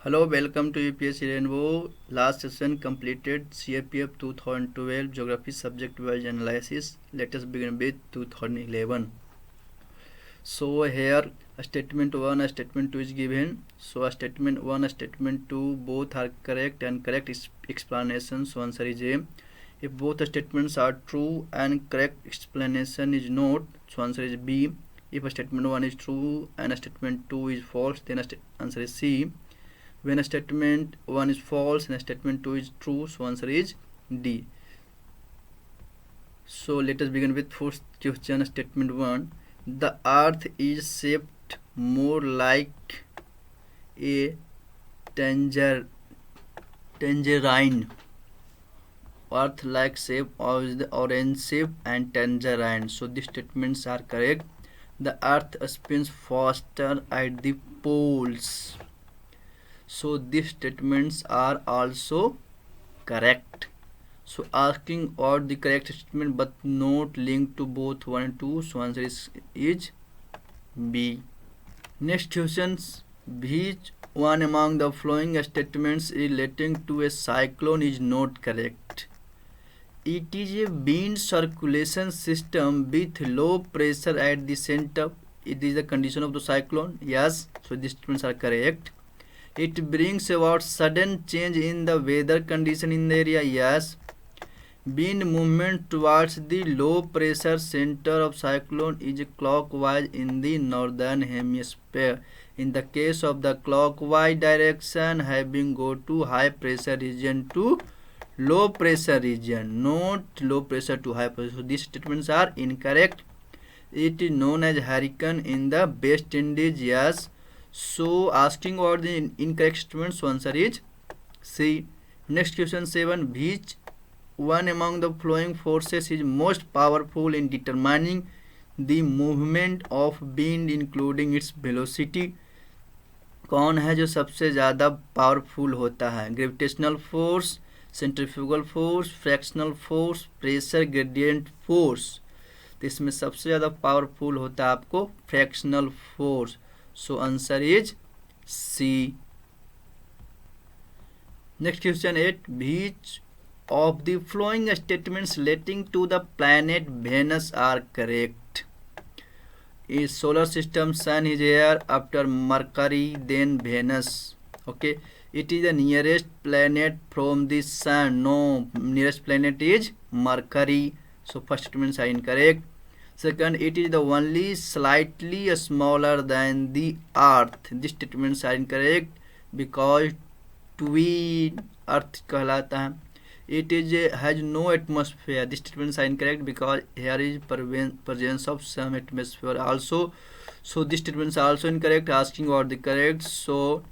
Hello, welcome to UPSC Rainbow. Last session completed CRPF 2012 Geography subject wise analysis. Let us begin with 2011. So here statement 1 and statement 2 is given. So statement 1 and statement 2 both are correct and correct explanations. So answer is A. If both statements are true and correct explanation is not, so answer is B. If statement 1 is true and statement 2 is false, then answer is C. When a statement 1 is false and a statement 2 is true, so answer is D. So let us begin with first question. Statement 1. The earth is shaped more like a tangerine. Earth like shape of the orange shape and tangerine. So these statements are correct. The earth spins faster at the poles. So these statements are also correct. So asking what the correct statement but not linked to both 1 and 2. So answer is B. Next questions. Which one among the following statements relating to a cyclone is not correct? It is a wind circulation system with low pressure at the center. It is the condition of the cyclone. Yes. So these statements are correct. It brings about sudden change in the weather condition in the area. Yes. Wind movement towards the low pressure center of cyclone is clockwise in the northern hemisphere. In the case of the clockwise direction, having go to high pressure region to low pressure region, not low pressure to high pressure. So these statements are incorrect. It is known as hurricane in the West Indies. Yes. So asking about the incorrect statement, so answer is C. Next question 7. Which one among the following forces is most powerful in determining the movement of wind including its velocity? कौन है जो सबसे ज़्यादा powerful होता है? Gravitational force, centrifugal force, fractional force, pressure gradient force. तो इसमें सबसे ज़्यादा पावरफुल होता है आपको fractional force. So answer is C. Next question 8. Which of the following statements relating to the planet Venus are correct? Is solar system sun is here after Mercury then Venus. Okay. It is the nearest planet from the sun. No, nearest planet is Mercury. So first statements are incorrect. Second, it is the only slightly smaller than the earth. These statements are incorrect because twin earth कहलाता है. It has no atmosphere. These statements are incorrect because here is presence of some atmosphere also. So these statements are also incorrect. Asking what the correct. So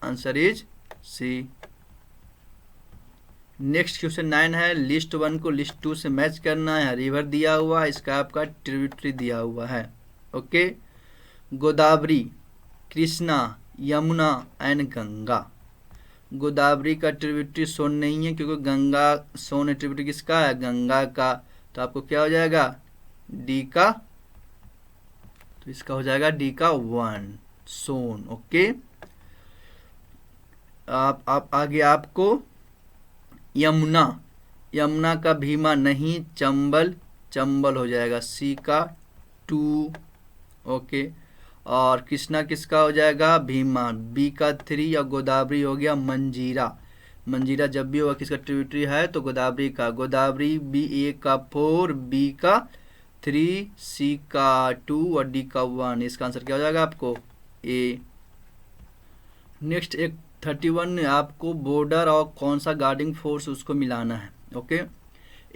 answer is C. Next question 9 है. List 1 को list 2 से match करना है. River दिया हुआ है, इसका आपका ट्रिब्यूटरी दिया हुआ है. ओके. गोदावरी, कृष्णा, यमुना एंड गंगा. गोदावरी का ट्रिब्यूटरी सोन नहीं है क्योंकि गंगा सोन ट्रिब्यूटरी किसका है? गंगा का. तो आपको क्या हो जाएगा? डी का. तो इसका हो जाएगा डी का 1 सोन. ओके. आप आगे आपको यमुना, यमुना का भीमा नहीं, चंबल, चंबल हो जाएगा सी का 2. ओके. और कृष्णा किसका हो जाएगा? भीमा, बी का 3. और गोदावरी हो गया मंजीरा. मंजीरा जब भी होगा किसका ट्रिब्यूटरी है? तो गोदावरी का. गोदावरी बी ए का 4, बी का 3, सी का 2 और डी का 1. इसका आंसर क्या हो जाएगा आपको? ए. नेक्स्ट एक 31 आपको बॉर्डर और कौन सा गार्डिंग फोर्स उसको मिलाना है. ओके.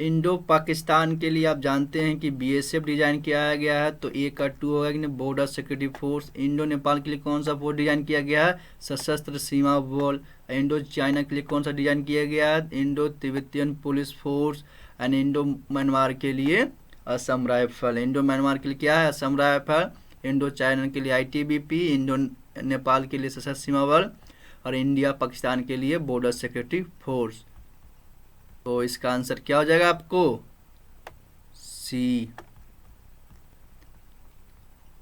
इंडो पाकिस्तान के लिए आप जानते हैं कि बीएसएफ डिजाइन किया गया है. तो ए का 2 होगा कि नहीं, border security force. Indo Nepal के लिए कौन सा फोर्स डिजाइन किया गया है? सशस्त्र सीमा बल. इंडो चाइना के लिए कौन सा डिजाइन किया गया है? Indo Tibetan police force. And Indo Myanmar के लिए असम राइफल. इंडो म्यांमार के लिए क्या है? असम राइफल. इंडो चाइना के लिए आईटीबीपी. इंडो नेपाल के लिए सशस्त्र सीमा बल. और इंडिया पाकिस्तान के लिए बॉर्डर सिक्योरिटी फोर्स. तो इसका आंसर क्या हो जाएगा आपको? सी.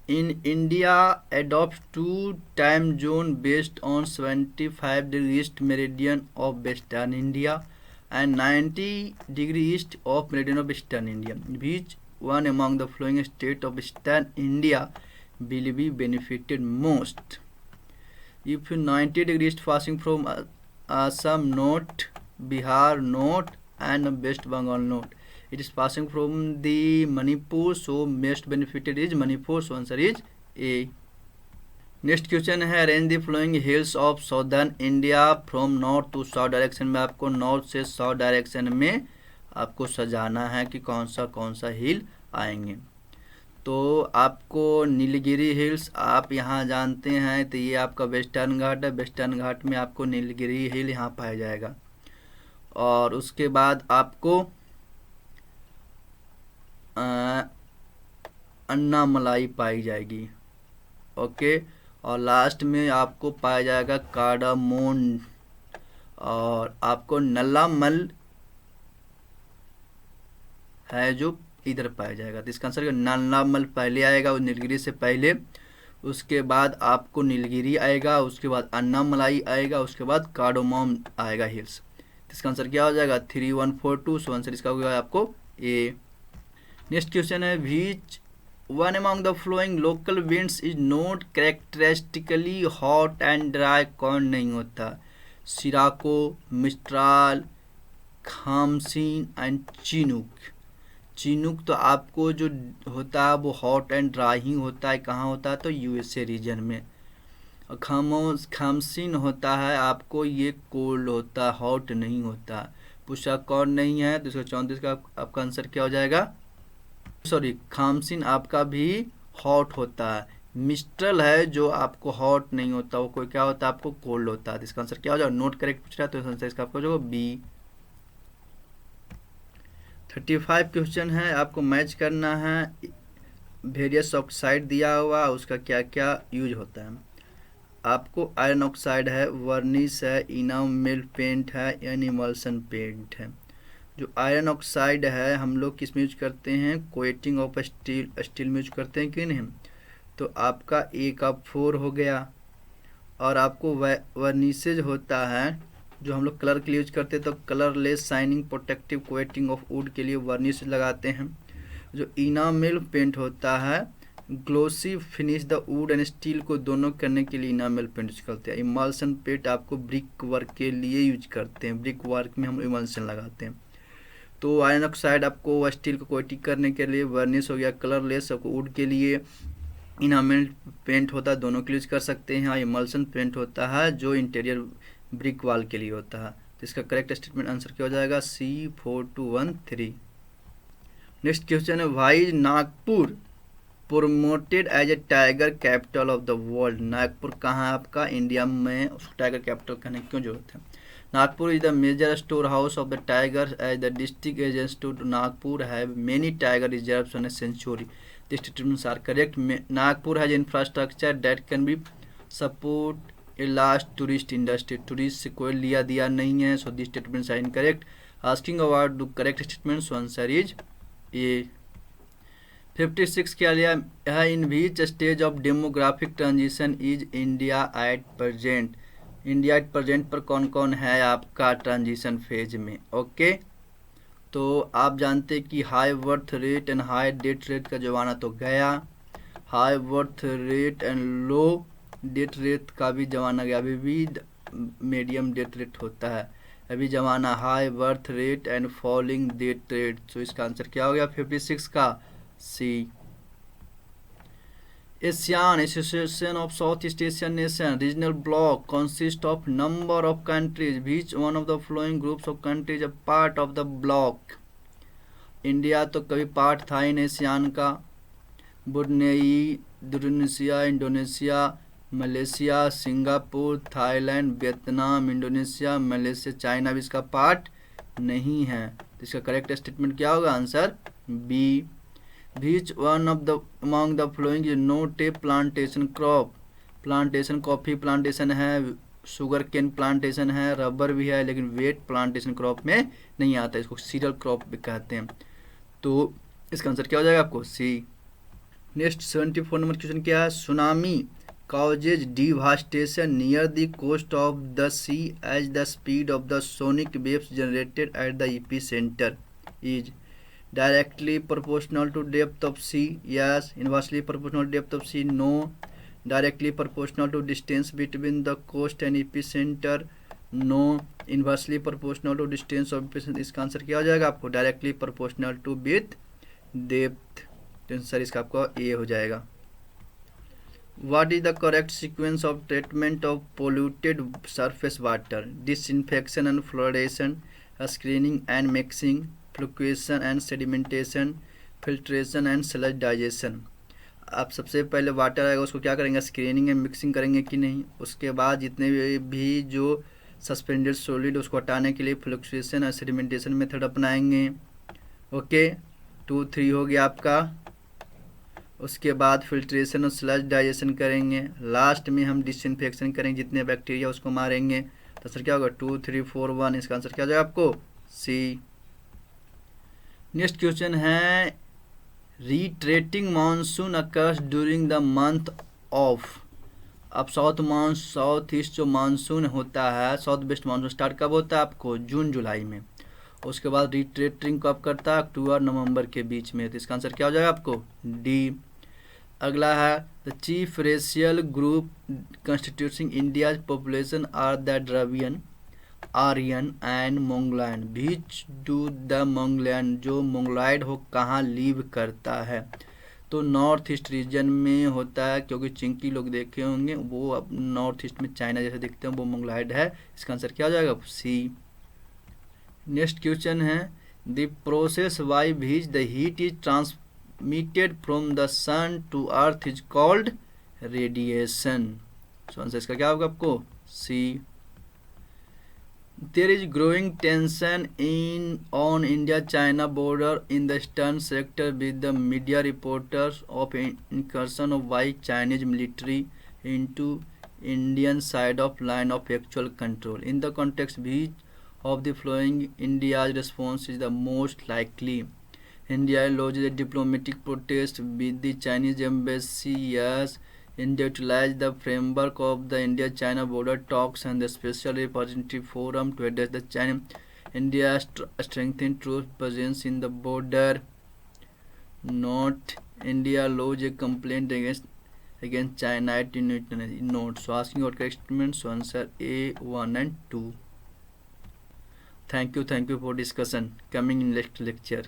In India adopts two time zone based on 75 degree east meridian of western India and 90 degree east of meridian of eastern India. Which one among the following state of eastern India will be benefited most? If 90 degree east passing from Assam north, Bihar north and West Bengal north, it is passing from the Manipur, so most benefited is Manipur, so answer is A. Next question है arrange the following hills of southern India from north to south direction में, आपको north से south direction में आपको सजाना है कि कौन सा हिल आएंगे। तो आपको नीलगिरी हिल्स आप यहाँ जानते हैं, तो ये आपका वेस्टर्न घाट है, वेस्टर्न घाट में आपको नीलगिरी हिल यहाँ पाया जाएगा। और उसके बाद आपको अन्नामलाई पाई जाएगी, ओके। और लास्ट में आपको पाया जाएगा कार्डामोन, और आपको नल्लामल है जो इधर पाया जाएगा। तो इसका आंसर नल्लामल पहले आएगा, और नीलगिरी से पहले, उसके बाद आपको नीलगिरी आएगा, उसके बाद अन्नामलाई आएगा, उसके बाद कार्डामोन आएगा हिल्स। तो इसका आंसर क्या हो जाएगा 3142, सो आंसर इसका होगा आपको ए। नेक्स्ट क्वेश्चन है which one among the flowing local winds is not characteristically hot and dry, कौन नहीं होता? सिराको, मिस्ट्राल, खामसीन एंड चिनूक। चिनूक तो आपको जो होता है वो हॉट एंड ड्राई ही होता है, कहाँ होता है? तो यूएसए रीजन में। और खामसीन होता है आपको ये कोल्ड होता है, हॉट नहीं होता। पूछा कौन नहीं है, तो इसका 34 का आपका आंसर क्या हो जाएगा? सॉरी, खामसीन आपका भी हॉट होता है। मिस्ट्रल है जो आपको हॉट नहीं होता, वो कोई क्या होता है आपको कोल्ड होता है। इसका आंसर क्या हो जाएगा? नोट करेक्ट पूछ रहा है, तो आंसर इसका आपको जो बी। 35 क्वेश्चन है, आपको मैच करना है। वेरियस ऑक्साइड दिया हुआ, उसका क्या क्या यूज होता है। आपको आयरन ऑक्साइड है, वर्निश है, इनामेल पेंट है, एनिमल्सन पेंट है। जो आयरन ऑक्साइड है हम लोग किस में यूज करते हैं? कोटिंग ऑफ स्टील में यूज करते हैं कि नहीं? तो आपका ए का 4 हो गया। और आपको वर्निशेज होता है जो हम लोग कलर के लिए यूज करते हैं, तो colourless shining protective coating of would के लिए वर्निश लगाते हैं। जो इनामेल पेंट होता है glossy finish the wood and steel को दोनों करने के लिए इनामेल पेंट यूज करते हैं। इमल्सन पेंट आपको ब्रिक वर्क के लिए यूज करते हैं, ब्रिक वर्क में हम इमल्सन लगाते हैं। तो आयरन ऑक्साइड आपको स्टील को कोटिंग करने के लिए, वर्निश हो गया कलरलेस आपको वुड के लिए, इनामेल पेंट होता है दोनों के लिए यूज कर सकते हैं। इमल्सन पेंट होता है जो इंटीरियर ब्रिक वॉल के लिए होता है। तो इसका करेक्ट स्टेटमेंट आंसर क्या हो जाएगा? C4213। नेक्स्ट क्वेश्चन है why is Nagpur promoted as a tiger capital of the world. Nagpur कहाँ है आपका? इंडिया में, उसको टाइगर कैपिटल कहने की क्यों जरूरत है? Nagpur is the major storehouse of the tigers as the district agents to Nagpur have many tiger reserves on a century. The statements are correct. Nagpur has infrastructure that can be support a large tourist industry. Tourist से कोई लिया दिया नहीं है, so these statements are incorrect. Asking about the correct statement, so answer is A. 56 क्या लिया है? In which stage of demographic transition is India at present? India at present पर कौन कौन है आपका ट्रांजिशन फेज में, ओके। तो आप जानते कि high birth rate and high death rate का जमाना तो गया, high birth rate and low death rate का भी जमाना गया, अभी भी मीडियम डेथ रेट होता है, अभी जमाना high birth rate and falling death rate. तो इसका आंसर क्या हो गया 56 का? सी। ASEAN Association of Southeast Asian Nations regional bloc consists of number of countries. Which one of the following groups of countries a part of the bloc? India तो कभी part था ही नहीं ASEAN का। Brunei, Indonesia, Indonesia, Malaysia, Singapore, Thailand, Vietnam, Indonesia, Malaysia, China भी इसका part नहीं है। तो इसका करेक्ट स्टेटमेंट क्या होगा? Answer B. Which one of the among the following is not a plantation crop? Plantation coffee plantation है, शुगर केन प्लांटेशन है, रबर भी है, लेकिन वेट प्लांटेशन क्रॉप में नहीं आता, इसको सीरियल क्रॉप भी कहते हैं। तो इसका आंसर क्या हो जाएगा आपको? सी। नेक्स्ट 74 नंबर क्वेश्चन क्या है, tsunami causes devastation near the coast of the sea as the speed of the sonic waves generated at the epicenter is directly proportional to depth of sea, yes. Inversely proportional to depth of sea, no. Directly proportional to distance between the coast and epicenter, no. Inversely proportional to distance of epicenter, इसका answer क्या हो जाएगा आपको, directly proportional to with depth, तो answer इसका आपका ए हो जाएगा। What is the correct sequence of treatment of polluted surface water? Disinfection and fluoridation, screening and mixing, fluctuation and sedimentation, filtration and sludge digestion। आप सबसे पहले वाटर आएगा उसको क्या करेंगे, स्क्रीनिंग एंड मिक्सिंग करेंगे कि नहीं, उसके बाद जितने भी जो सस्पेंडेड सॉलिड उसको हटाने के लिए फ्लक्चुएशन और सेडिमेंटेशन मेथड अपनाएंगे। ओके, 2 3 हो गया आपका। उसके बाद फिल्ट्रेशन और स्लज डाइजेशन करेंगे, लास्ट में हम डिसइंफेक्शन करेंगे, जितने बैक्टीरिया उसको मारेंगे। तो सर क्या होगा, 2 3 4 1, इसका आंसर क्या हो जाएगा आपको, सी। नेक्स्ट क्वेश्चन है, retreating monsoon occurs during the month of. अब साउथ ईस्ट जो मानसून होता है, साउथ वेस्ट मानसून स्टार्ट कब होता है आपको, जून जुलाई में। उसके बाद रिट्रेटिंग कब करता है, अक्टूबर नवंबर के बीच में। तो इसका आंसर क्या हो जाएगा आपको, डी। अगला है, the chief racial group constituting India population are the Dravidian, Aryan and Mongolian. Which do the Mongolian, जो मोंगलाइड हो कहाँ लीव करता है, तो नॉर्थ ईस्ट रीजन में होता है, क्योंकि चिंकी लोग देखे होंगे वो अब नॉर्थ ईस्ट में चाइना जैसे दिखते हैं, वो मोंगलाइड है। इसका आंसर क्या हो जाएगा, सी। नेक्स्ट क्वेश्चन है, the process by which the heat is transmitted from the sun to earth is called radiation. So answer इसका क्या होगा आपको, सी। There is growing tension on India-China border in the eastern sector, with the media reporters of incursion by Chinese military into Indian side of line of actual control. In the context, which of the following India's response is the most likely? India lodged a diplomatic protest with the Chinese embassy, yes. India utilized the framework of the India-China border talks and the Special Representative Forum to address the China. India strengthened troops presence in the border. Not India lodged a complaint against China at note. So asking your correct statement. So answer A 1 and 2. Thank you for discussion. Coming in next lecture.